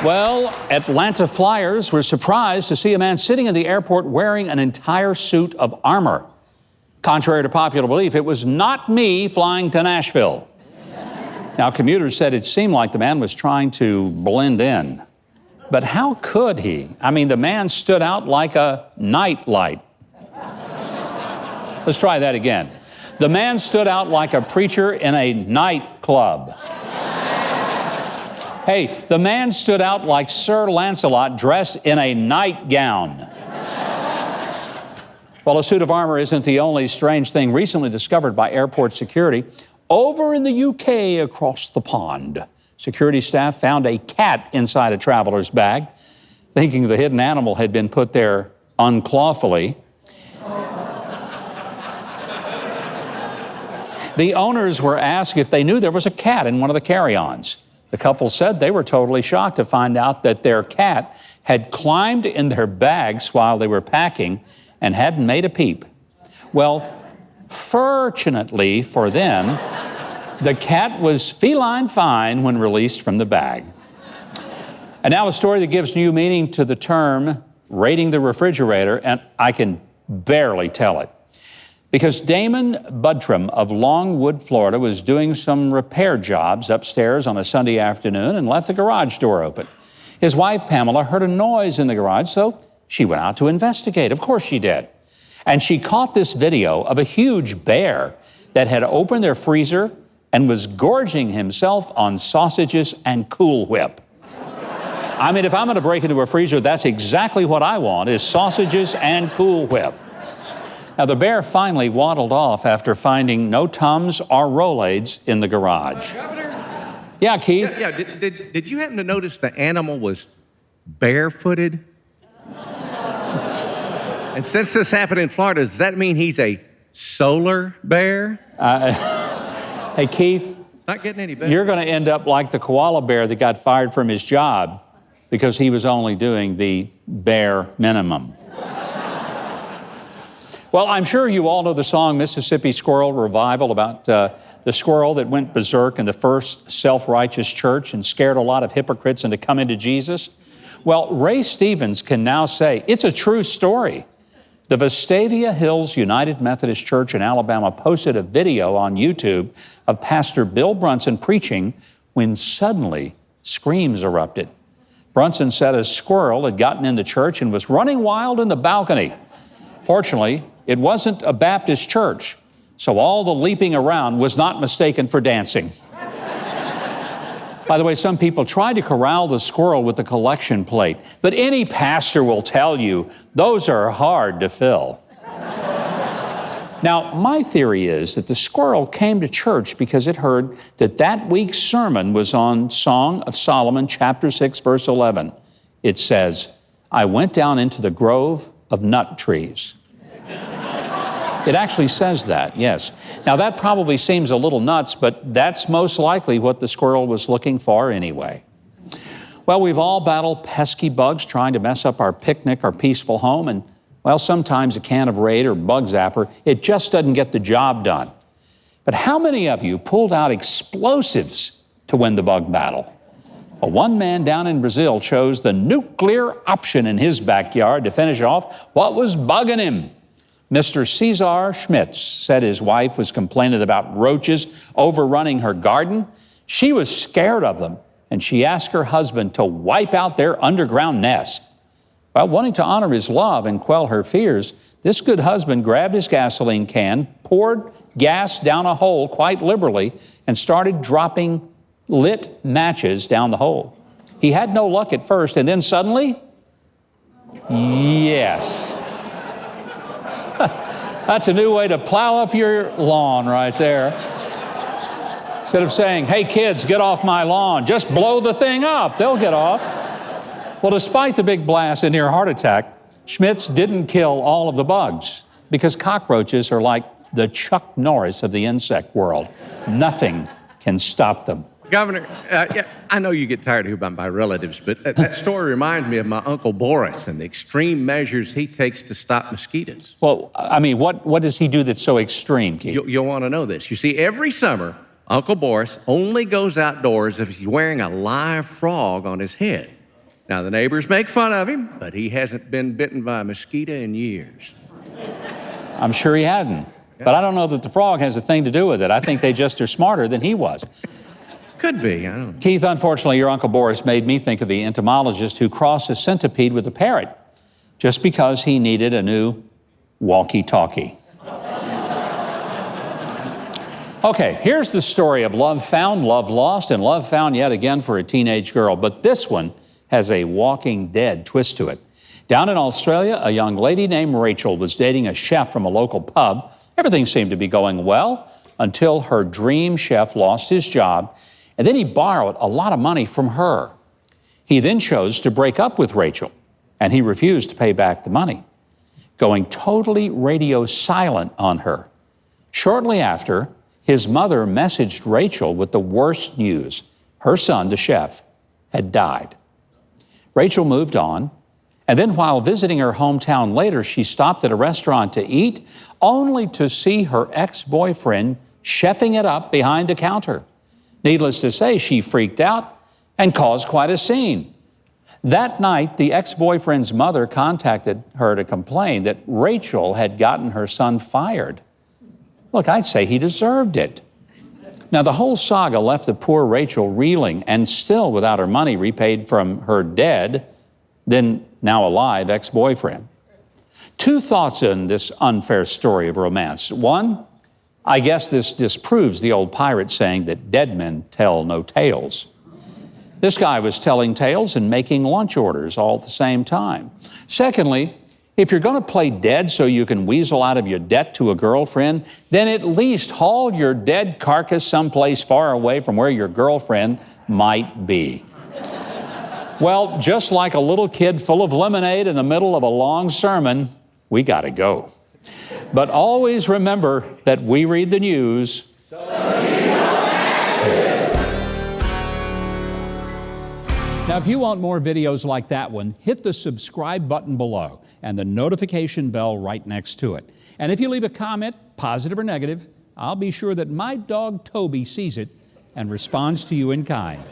Well, Atlanta flyers were surprised to see a man sitting in the airport wearing an entire suit of armor. Contrary to popular belief, it was not me flying to Nashville. Now, commuters said it seemed like the man was trying to blend in. But how could he? I mean, the man stood out like a night light. Let's try that again. The man stood out like a preacher in a nightclub. Hey, the man stood out like Sir Lancelot dressed in a nightgown. Well, a suit of armor isn't the only strange thing recently discovered by airport security. Over in the UK, across the pond, security staff found a cat inside a traveler's bag, thinking the hidden animal had been put there unclawfully. The owners were asked if they knew there was a cat in one of the carry-ons. The couple said they were totally shocked to find out that their cat had climbed in their bags while they were packing and hadn't made a peep. Well, fortunately for them, the cat was feline fine when released from the bag. And now a story that gives new meaning to the term raiding the refrigerator, and I can barely tell it. Because Damon Budtram of Longwood, Florida, was doing some repair jobs upstairs on a Sunday afternoon and left the garage door open. His wife, Pamela, heard a noise in the garage, so she went out to investigate. Of course she did. And she caught this video of a huge bear that had opened their freezer and was gorging himself on sausages and Cool Whip. I mean, if I'm going to break into a freezer, that's exactly what I want, is sausages and Cool Whip. Now, the bear finally waddled off after finding no Tums or Rolaids in the garage. Governor? Yeah, Keith? Yeah, did you happen to notice the animal was barefooted? And since this happened in Florida, does that mean he's a solar bear? Hey, Keith? Not getting any better. You're going to end up like the koala bear that got fired from his job because he was only doing the bare minimum. Well, I'm sure you all know the song Mississippi Squirrel Revival about the squirrel that went berserk in the first self-righteous church and scared a lot of hypocrites into coming to Jesus. Well, Ray Stevens can now say it's a true story. The Vestavia Hills United Methodist Church in Alabama posted a video on YouTube of Pastor Bill Brunson preaching when suddenly screams erupted. Brunson said a squirrel had gotten in the church and was running wild in the balcony. Fortunately, it wasn't a Baptist church, so all the leaping around was not mistaken for dancing. By the way, some people try to corral the squirrel with the collection plate, but any pastor will tell you those are hard to fill. Now, my theory is that the squirrel came to church because it heard that that week's sermon was on Song of Solomon, chapter 6, verse 11. It says, "I went down into the grove of nut trees." It actually says that, yes. Now, that probably seems a little nuts, but that's most likely what the squirrel was looking for anyway. Well, we've all battled pesky bugs trying to mess up our picnic or peaceful home, and, well, sometimes a can of Raid or Bug Zapper, it just doesn't get the job done. But how many of you pulled out explosives to win the bug battle? Well, one man down in Brazil chose the nuclear option in his backyard to finish off what was bugging him. Mr. Cesar Schmitz said his wife was complaining about roaches overrunning her garden. She was scared of them, and she asked her husband to wipe out their underground nest. Well, wanting to honor his love and quell her fears, this good husband grabbed his gasoline can, poured gas down a hole quite liberally, and started dropping lit matches down the hole. He had no luck at first, and then suddenly, yes. That's a new way to plow up your lawn right there. Instead of saying, "Hey kids, get off my lawn," just blow the thing up. They'll get off. Well, despite the big blast and near heart attack, Schmitz didn't kill all of the bugs because cockroaches are like the Chuck Norris of the insect world. Nothing can stop them. Governor, yeah, I know you get tired of hearing about my relatives, but that story reminds me of my Uncle Boris and the extreme measures he takes to stop mosquitoes. Well, I mean, what does he do that's so extreme, Keith? You'll want to know this. You see, every summer, Uncle Boris only goes outdoors if he's wearing a live frog on his head. Now, the neighbors make fun of him, but he hasn't been bitten by a mosquito in years. I'm sure he hadn't. But I don't know that the frog has a thing to do with it. I think they just are smarter than he was. Could be, I don't know. Keith, unfortunately, your Uncle Boris made me think of the entomologist who crossed a centipede with a parrot just because he needed a new walkie-talkie. Okay, here's the story of love found, love lost, and love found yet again for a teenage girl. But this one has a Walking Dead twist to it. Down in Australia, a young lady named Rachel was dating a chef from a local pub. Everything seemed to be going well until her dream chef lost his job, and then he borrowed a lot of money from her. He then chose to break up with Rachel, and he refused to pay back the money, going totally radio silent on her. Shortly after, his mother messaged Rachel with the worst news. Her son, the chef, had died. Rachel moved on, and then while visiting her hometown later, she stopped at a restaurant to eat, only to see her ex-boyfriend chefing it up behind the counter. Needless to say, she freaked out and caused quite a scene. That night, the ex-boyfriend's mother contacted her to complain that Rachel had gotten her son fired. Look, I'd say he deserved it. Now, the whole saga left the poor Rachel reeling and still without her money repaid from her dead, then now alive ex-boyfriend. Two thoughts in this unfair story of romance. One, I guess this disproves the old pirate saying that dead men tell no tales. This guy was telling tales and making lunch orders all at the same time. Secondly, if you're going to play dead so you can weasel out of your debt to a girlfriend, then at least haul your dead carcass someplace far away from where your girlfriend might be. Well, just like a little kid full of lemonade in the middle of a long sermon, we got to go. But always remember that we read the news. Now, if you want more videos like that one, hit the subscribe button below and the notification bell right next to it. And if you leave a comment, positive or negative, I'll be sure that my dog Toby sees it and responds to you in kind.